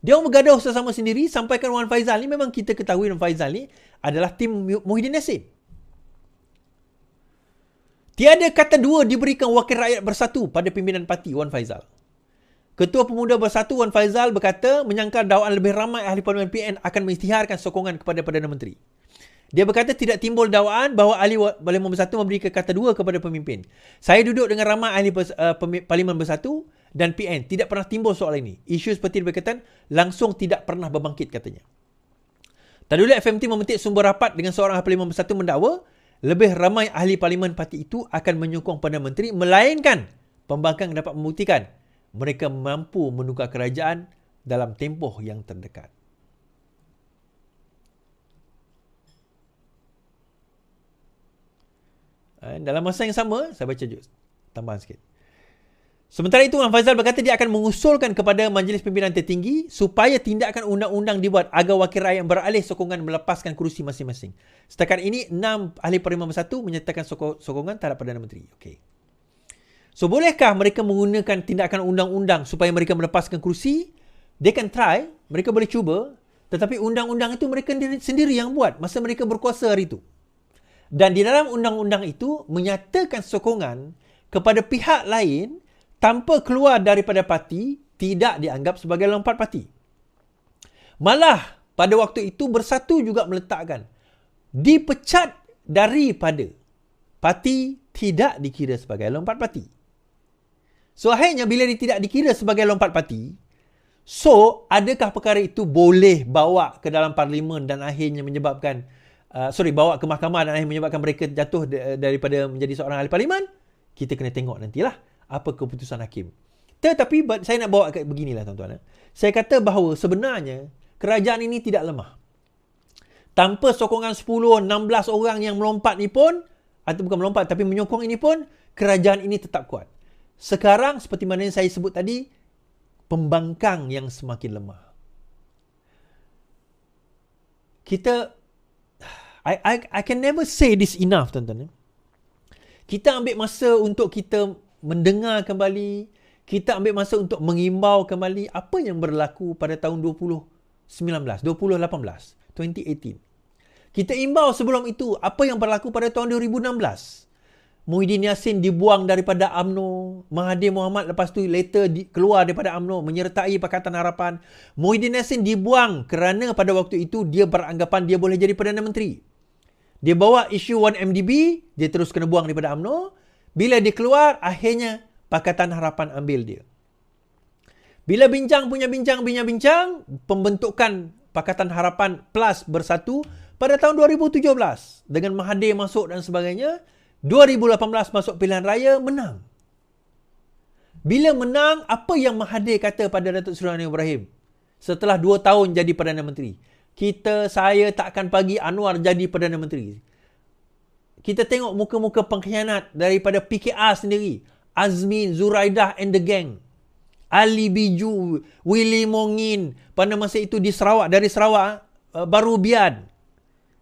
Dia orang bergaduh sesama sendiri, sampaikan Wan Faizal ni, memang kita ketahui Wan Faizal ni adalah tim Muhyiddin Yassin. Tiada kata dua diberikan Wakil Rakyat Bersatu pada pimpinan parti Wan Faizal. Ketua Pemuda Bersatu Wan Faizal berkata menyangkal dakwaan lebih ramai ahli parlimen PN akan mengisytiharkan sokongan kepada Perdana Menteri. Dia berkata tidak timbul dakwaan bahawa ahli Parlimen Bersatu memberikan kata dua kepada pemimpin. Saya duduk dengan ramai ahli Parlimen Bersatu dan PN. Tidak pernah timbul soal ini. Isu seperti berkaitan langsung tidak pernah berbangkit, katanya. Tadulil FMT memetik sumber rapat dengan seorang ahli Parlimen Bersatu mendakwa lebih ramai ahli parlimen parti itu akan menyokong Perdana Menteri, melainkan pembangkang dapat membuktikan mereka mampu menukar kerajaan dalam tempoh yang terdekat. Dalam masa yang sama, saya baca juga tambahan sikit. Sementara itu, Wan Faizal berkata dia akan mengusulkan kepada Majlis Pimpinan Tertinggi supaya tindakan undang-undang dibuat agar wakil rakyat beralih sokongan melepaskan kerusi masing-masing. Setakat ini, 6 ahli Parlimen Bersatu menyatakan sokongan terhadap Perdana Menteri. Okey. So, bolehkah mereka menggunakan tindakan undang-undang supaya mereka melepaskan kerusi? They can try, mereka boleh cuba, tetapi undang-undang itu mereka sendiri yang buat masa mereka berkuasa hari itu. Dan di dalam undang-undang itu menyatakan sokongan kepada pihak lain tanpa keluar daripada parti tidak dianggap sebagai lompat parti. Malah pada waktu itu Bersatu juga meletakkan dipecat daripada parti tidak dikira sebagai lompat parti. So akhirnya bila dia tidak dikira sebagai lompat parti, so adakah perkara itu boleh bawa ke dalam parlimen dan akhirnya menyebabkan bawa ke mahkamah dan akhirnya menyebabkan mereka jatuh daripada menjadi seorang ahli parlimen? Kita kena tengok nantilah apa keputusan hakim. Tetapi saya nak bawa beginilah tuan-tuan. Saya kata bahawa sebenarnya kerajaan ini tidak lemah. Tanpa sokongan 10, 16 orang yang melompat ni pun, atau bukan melompat tapi menyokong ini pun, kerajaan ini tetap kuat. Sekarang seperti mana yang saya sebut tadi, pembangkang yang semakin lemah. I can never say this enough, tuan-tuan. Kita ambil masa untuk kita mendengar kembali, kita ambil masa untuk mengimbau kembali apa yang berlaku pada tahun 2018. Kita imbau sebelum itu apa yang berlaku pada tahun 2016. Muhyiddin Yassin dibuang daripada UMNO, Mahathir Mohamad lepas tu later keluar daripada UMNO menyertai Pakatan Harapan. Muhyiddin Yassin dibuang kerana pada waktu itu dia beranggapan dia boleh jadi Perdana Menteri. Dia bawa isu 1MDB, dia terus kena buang daripada UMNO. Bila dia keluar, akhirnya Pakatan Harapan ambil dia. Bila bincang, pembentukan Pakatan Harapan Plus Bersatu pada tahun 2017. Dengan Mahathir masuk dan sebagainya, 2018 masuk pilihan raya, menang. Bila menang, apa yang Mahathir kata pada Datuk Seri Anwar Ibrahim? Setelah 2 tahun jadi Perdana Menteri. Saya tak akan bagi Anwar jadi Perdana Menteri. Kita tengok muka-muka pengkhianat daripada PKR sendiri. Azmin, Zuraidah and the gang. Ali Biju, Willy Mongin. Pada masa itu di Sarawak, dari Sarawak, Baru Bian.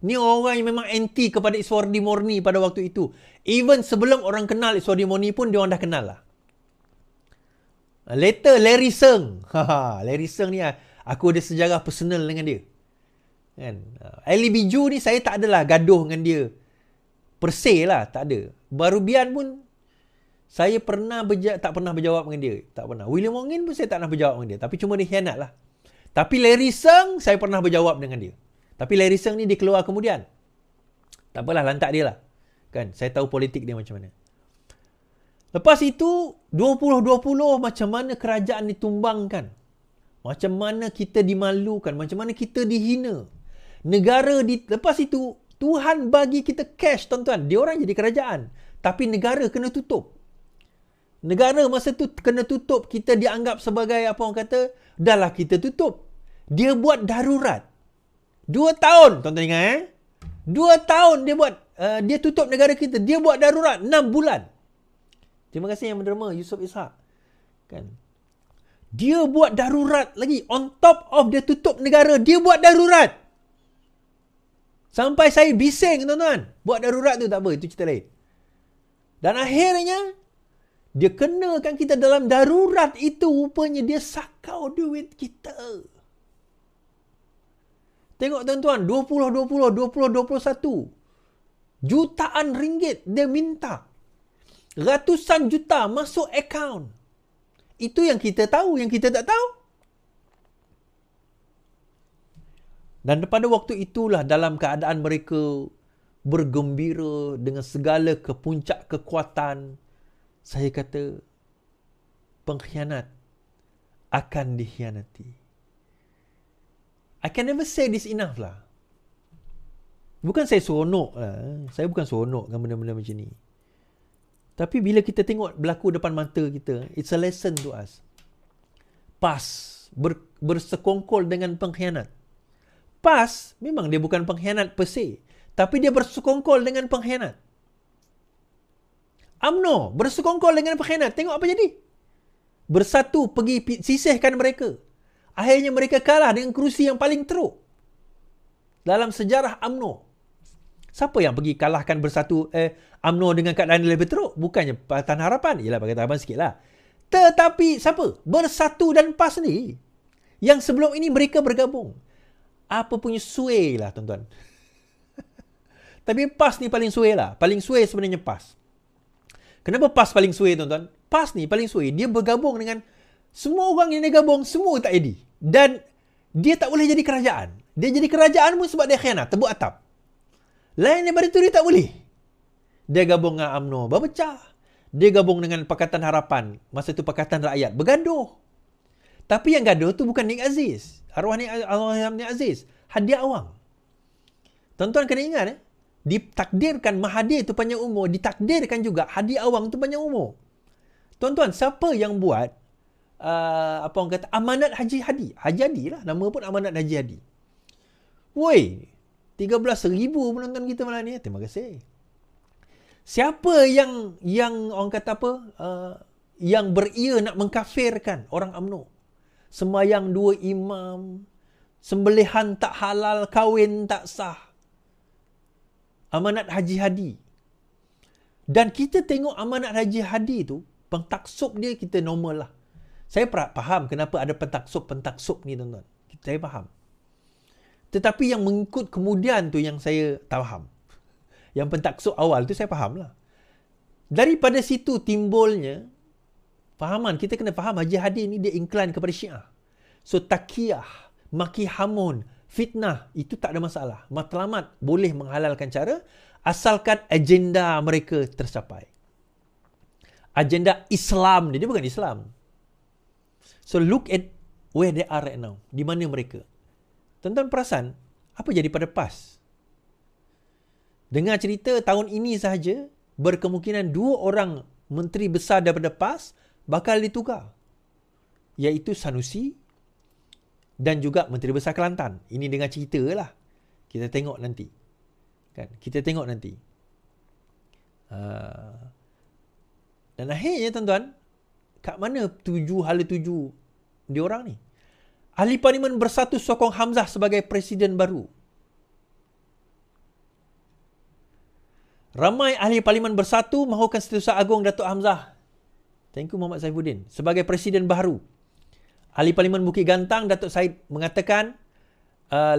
Ni orang yang memang anti kepada Iswardi Morni pada waktu itu. Even sebelum orang kenal Iswardi Morni pun, dia orang dah kenal lah. Later, Larry Seng. Larry Seng ni, aku ada sejarah personal dengan dia. Kan? Ali Biju ni saya tak adalah gaduh dengan dia per se lah, tak ada. Baru Bian pun saya tak pernah berjawab dengan dia, tak pernah. William Wongin pun saya tak pernah berjawab dengan dia, tapi cuma dia khianat lah. Tapi Larry Seng saya pernah berjawab dengan dia. Tapi Larry Seng ni dia keluar kemudian. Tak apalah, lantak dia lah. Kan, saya tahu politik dia macam mana. Lepas itu 2020 macam mana kerajaan ditumbangkan. Macam mana kita dimalukan, macam mana kita dihina. Lepas itu, Tuhan bagi kita cash, tuan-tuan. Dia orang jadi kerajaan. Tapi negara kena tutup. Negara masa tu kena tutup. Kita dianggap sebagai, apa orang kata, dahlah kita tutup. Dia buat darurat. 2 tahun, tuan-tuan ingat 2 tahun dia buat, dia tutup negara kita. Dia buat darurat 6 bulan. Terima kasih Yang Menderma, Yusof Ishak. Kan? Dia buat darurat lagi. On top of dia tutup negara, dia buat darurat. Sampai saya bising, tuan-tuan. Buat darurat tu tak apa, itu cerita lain. Dan akhirnya, dia kenakan kita dalam darurat itu, rupanya dia sakau duit kita. Tengok tuan-tuan, 2021. Jutaan ringgit dia minta. Ratusan juta masuk akaun. Itu yang kita tahu, yang kita tak tahu. Dan pada waktu itulah dalam keadaan mereka bergembira dengan segala kepuncak kekuatan, saya kata pengkhianat akan dikhianati. I can never say this enough lah. Bukan saya seronok lah. Saya bukan seronok dengan benda-benda macam ni. Tapi bila kita tengok berlaku depan mata kita, it's a lesson to us. PAS bersekongkol dengan pengkhianat. PAS memang dia bukan pengkhianat per se, tapi dia bersekongkol dengan pengkhianat. UMNO bersekongkol dengan pengkhianat. Tengok apa jadi. Bersatu pergi sisihkan mereka. Akhirnya mereka kalah dengan kerusi yang paling teruk dalam sejarah UMNO. Siapa yang pergi kalahkan bersatu UMNO dengan keadaan yang lebih teruk? Bukannya Pakatan Harapan. Yelah, Pakatan Harapan sikit lah. Tetapi siapa? Bersatu dan PAS ni. Yang sebelum ini mereka bergabung. Apa punya sway lah tuan-tuan. Tapi PAS ni paling sway lah. Paling sway sebenarnya PAS. Kenapa PAS paling sway tuan-tuan? PAS ni paling sway. Dia bergabung dengan semua orang yang dia gabung, semua tak jadi. Dan dia tak boleh jadi kerajaan. Dia jadi kerajaan pun sebab dia khianat, tebuk atap. Lain daripada itu dia tak boleh. Dia gabung dengan UMNO, berpecah. Dia gabung dengan Pakatan Harapan, masa itu Pakatan Rakyat, bergaduh. Tapi yang gaduh tu bukan Nik Aziz. Arwah Nik Aziz. Hadiah Awang. Tuan-tuan kena ingat, ditakdirkan Mahathir tu panjang umur, ditakdirkan juga Hadiah Awang tu panjang umur. Tuan-tuan, siapa yang buat apa orang kata Amanat Haji Hadi? Haji Hadi lah, nama pun Amanat Haji Hadi. Woi, 13,000 penonton kita malam ni. Terima kasih. Siapa yang orang kata apa? Yang beria nak mengkafirkan orang UMNO. Sembayang 2 imam, sembelihan tak halal, kahwin tak sah. Amanat Haji Hadi. Dan kita tengok Amanat Haji Hadi tu, pentaksub dia kita normal lah. Saya faham kenapa ada pentaksub ni tuan-tuan. Saya faham. Tetapi yang mengikut kemudian tu yang saya tak faham. Yang pentaksub awal tu saya faham lah. Daripada situ timbulnya fahaman. Kita kena faham Haji Hadi ni dia incline kepada Syiah. So takiyah, maki hamun, fitnah, itu tak ada masalah. Matlamat boleh menghalalkan cara asalkan agenda mereka tercapai. Agenda Islam dia bukan Islam. So look at where they are right now. Di mana mereka? Tuan-tuan perasan apa jadi pada PAS? Dengar cerita tahun ini sahaja berkemungkinan 2 orang menteri besar daripada PAS bakal ditukar. Iaitu Sanusi dan juga Menteri Besar Kelantan. Ini dengar cerita lah. Kita tengok nanti. Kan? Kita tengok nanti. Dan akhirnya tuan-tuan, kat mana hala tuju diorang ni? Ahli Parlimen Bersatu sokong Hamzah sebagai Presiden baru. Ramai Ahli Parlimen Bersatu mahukan Setiausaha Agung Datuk Hamzah. Thank you Muhammad Saifuddin. Sebagai Presiden baru. Ahli Parlimen Bukit Gantang Datuk Said mengatakan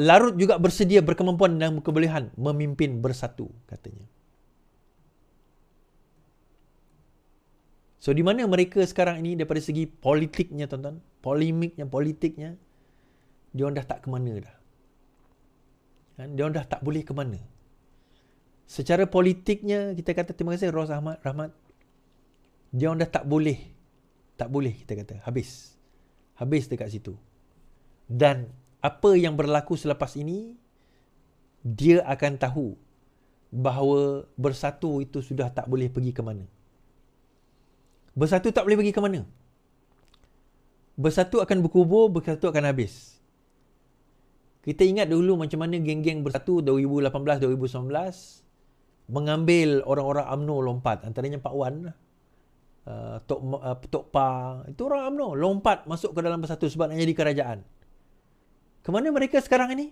Larut juga bersedia berkemampuan dan kebolehan memimpin Bersatu, katanya. So di mana mereka sekarang ini daripada segi politiknya tuan-tuan? Politiknya, dia orang dah tak ke mana dah. Kan? Dia orang dah tak boleh ke mana. Secara politiknya, kita kata terima kasih Ros Rahmat. Dia orang dah tak boleh. Tak boleh kita kata. Habis dekat situ. Dan apa yang berlaku selepas ini, dia akan tahu bahawa Bersatu itu sudah tak boleh pergi ke mana. Bersatu tak boleh pergi ke mana? Bersatu akan berkubur, Bersatu akan habis. Kita ingat dulu macam mana geng-geng Bersatu 2018-2019 mengambil orang-orang UMNO lompat. Antaranya Pak Wan, Tok Pa, itu orang UMNO lompat masuk ke dalam Bersatu sebab nak jadi kerajaan. Kemana mereka sekarang ini?